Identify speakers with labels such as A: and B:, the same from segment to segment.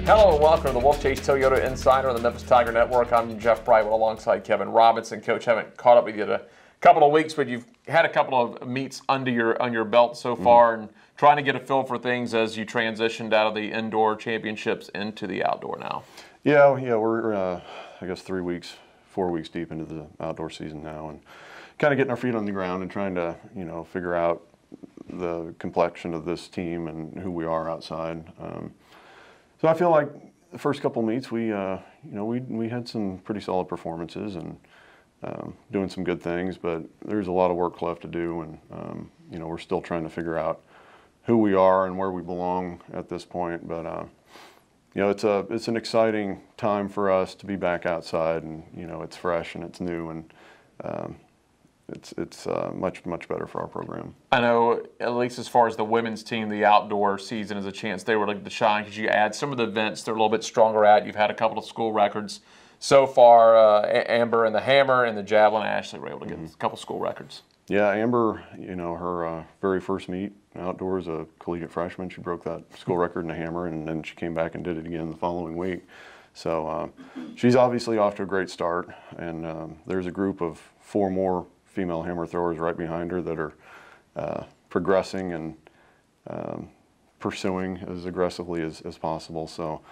A: Hello and welcome to the Wolfchase Toyota Insider on the Memphis Tiger Network. I'm Jeff Brightwell alongside Kevin Robinson. Coach, haven't caught up with you in a couple of weeks, but you've had a couple of meets under your belt so far, and trying to get a feel for things as you transitioned out of the indoor championships into the outdoor now.
B: Yeah, we're I guess 4 weeks deep into the outdoor season now, and kind of getting our feet on the ground and trying to figure out the complexion of this team and who we are outside. So I feel like the first couple meets we had some pretty solid performances and doing some good things, but there's a lot of work left to do, and we're still trying to figure out who we are and where we belong at this point. But it's an exciting time for us to be back outside, and it's fresh and it's new, and it's much better for our program.
A: I know, at least as far as the women's team, the outdoor season is a chance they were looking to shine because you add some of the events they're a little bit stronger at. You've had a couple of school records so far. Amber and the hammer and the javelin, Ashley were able to get a couple school records.
B: Yeah, Amber, her very first meet outdoors, a collegiate freshman, she broke that school record in the hammer, and then she came back and did it again the following week. So she's obviously off to a great start, and there's a group of 4 more female hammer throwers right behind her that are progressing and pursuing as aggressively as possible. So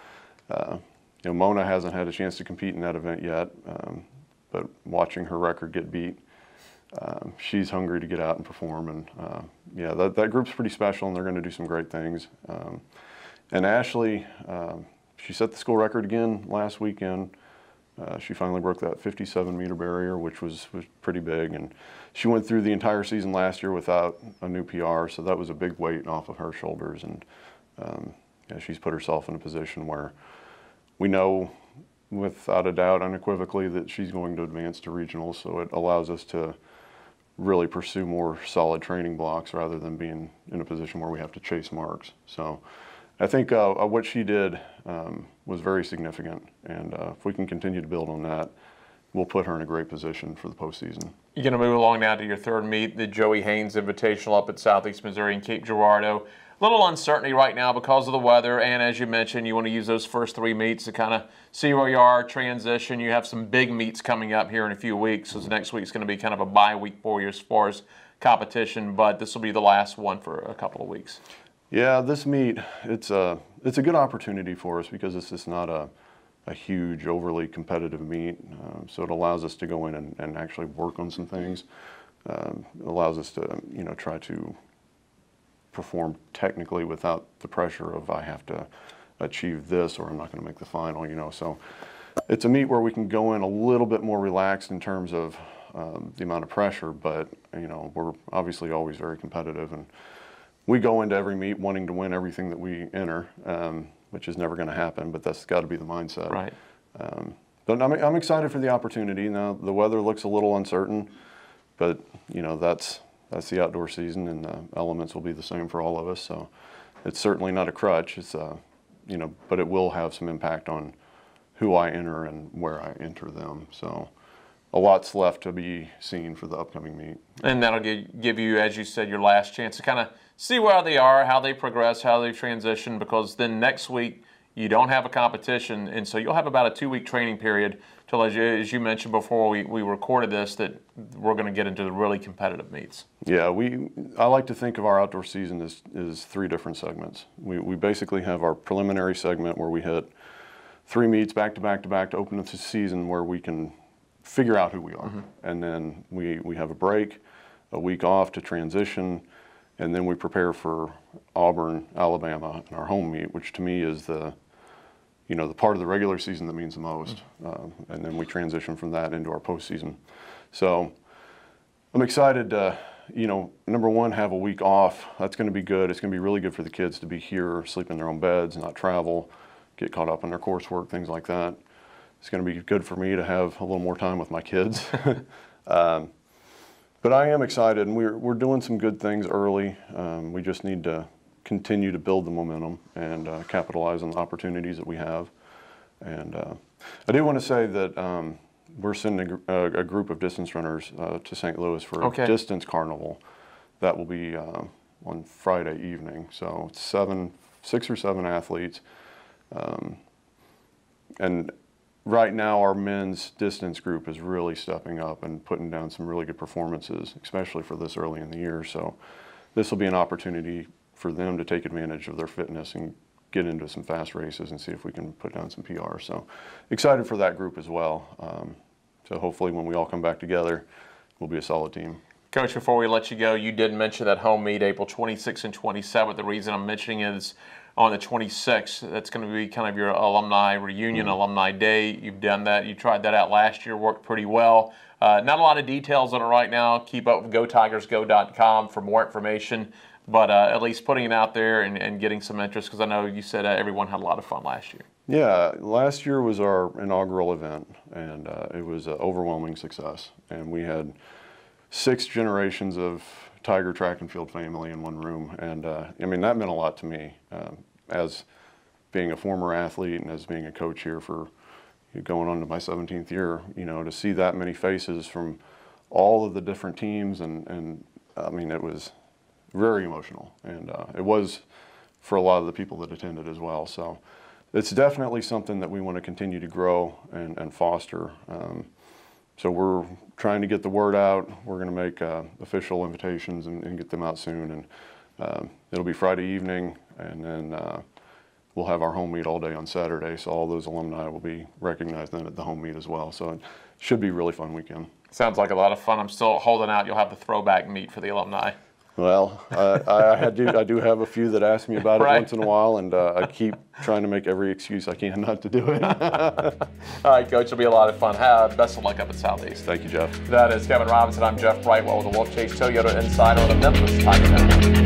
B: Mona hasn't had a chance to compete in that event yet, but watching her record get beat, she's hungry to get out and perform. And that group's pretty special, and they're going to do some great things. And Ashley, she set the school record again last weekend. She finally broke that 57-meter barrier, which was pretty big, and she went through the entire season last year without a new PR, so that was a big weight off of her shoulders. And she's put herself in a position where we know without a doubt, unequivocally, that she's going to advance to regionals, so it allows us to really pursue more solid training blocks rather than being in a position where we have to chase marks. So I think what she did was very significant, and if we can continue to build on that, we'll put her in a great position for the postseason.
A: You're going to move along now to your third meet, the Joey Haynes Invitational up at Southeast Missouri in Cape Girardeau. A little uncertainty right now because of the weather, and as you mentioned, you want to use those first 3 meets to kind of see where you are, transition. You have some big meets coming up here in a few weeks, so the next week's going to be kind of a bye week for you as far as competition, but this will be the last one for a couple of weeks.
B: Yeah, this meet, it's a good opportunity for us because it's just not a huge, overly competitive meet. So it allows us to go in and actually work on some things. It allows us to, try to perform technically without the pressure of I have to achieve this or I'm not going to make the final, So it's a meet where we can go in a little bit more relaxed in terms of the amount of pressure, but, we're obviously always very competitive, and we go into every meet wanting to win everything that we enter, which is never going to happen, but that's got to be the mindset.
A: Right.
B: But I'm excited for the opportunity. Now, the weather looks a little uncertain, but, that's the outdoor season, and the elements will be the same for all of us. So it's certainly not a crutch. It's, but it will have some impact on who I enter and where I enter them. So a lot's left to be seen for the upcoming meet.
A: And that'll give you, as you said, your last chance to kind of see where they are, how they progress, how they transition, because then next week you don't have a competition, and so you'll have about a 2-week training period till, as you mentioned before we recorded this, that we're going to get into the really competitive meets.
B: Yeah, I like to think of our outdoor season as 3 different segments. We basically have our preliminary segment where we hit 3 meets back to back to back to open up the season, where we can figure out who we are. And then we have a break, a week off to transition, and then we prepare for Auburn, Alabama, and our home meet, which to me is the part of the regular season that means the most. And then we transition from that into our postseason. So I'm excited to, number one, have a week off. That's going to be good. It's going to be really good for the kids to be here, sleep in their own beds, not travel, get caught up on their coursework, things like that. It's going to be good for me to have a little more time with my kids. But I am excited, and we're doing some good things early. We just need to continue to build the momentum and capitalize on the opportunities that we have. And I do want to say that we're sending a group of distance runners to St. Louis for a distance carnival. That will be on Friday evening. So it's 6 or 7 athletes. And right now our men's distance group is really stepping up and putting down some really good performances, especially for this early in the year. So this will be an opportunity for them to take advantage of their fitness and get into some fast races and see if we can put down some PR. So excited for that group as well. So hopefully when we all come back together, we'll be a solid team.
A: Coach, before we let you go, you did mention that home meet April 26th and 27th. The reason I'm mentioning it is on the 26th, that's going to be kind of your alumni reunion, alumni day. You've done that. You tried that out last year, worked pretty well. Not a lot of details on it right now. Keep up with GoTigersGo.com for more information, but at least putting it out there and getting some interest, because I know you said everyone had a lot of fun last year.
B: Yeah, last year was our inaugural event, and it was an overwhelming success. And we had 6 generations of Tiger track and field family in one room, and I mean, that meant a lot to me as being a former athlete and as being a coach here for going on to my 17th year. You know, to see that many faces from all of the different teams, and I mean, it was very emotional, and it was for a lot of the people that attended as well. So it's definitely something that we want to continue to grow and foster. So we're trying to get the word out. We're going to make official invitations and get them out soon. And it'll be Friday evening, and then we'll have our home meet all day on Saturday. So all those alumni will be recognized then at the home meet as well. So it should be a really fun weekend.
A: Sounds like a lot of fun. I'm still holding out. You'll have the throwback meet for the alumni.
B: Well, I do have a few that ask me about it
A: Right.
B: once in a while, and I keep trying to make every excuse I can not to do it.
A: All right, Coach, it'll be a lot of fun. Best of luck up at Southeast.
B: Thank you, Jeff.
A: That is Kevin Robinson. I'm Jeff Brightwell with the Wolfchase Toyota Insider on the Memphis Tiger Network.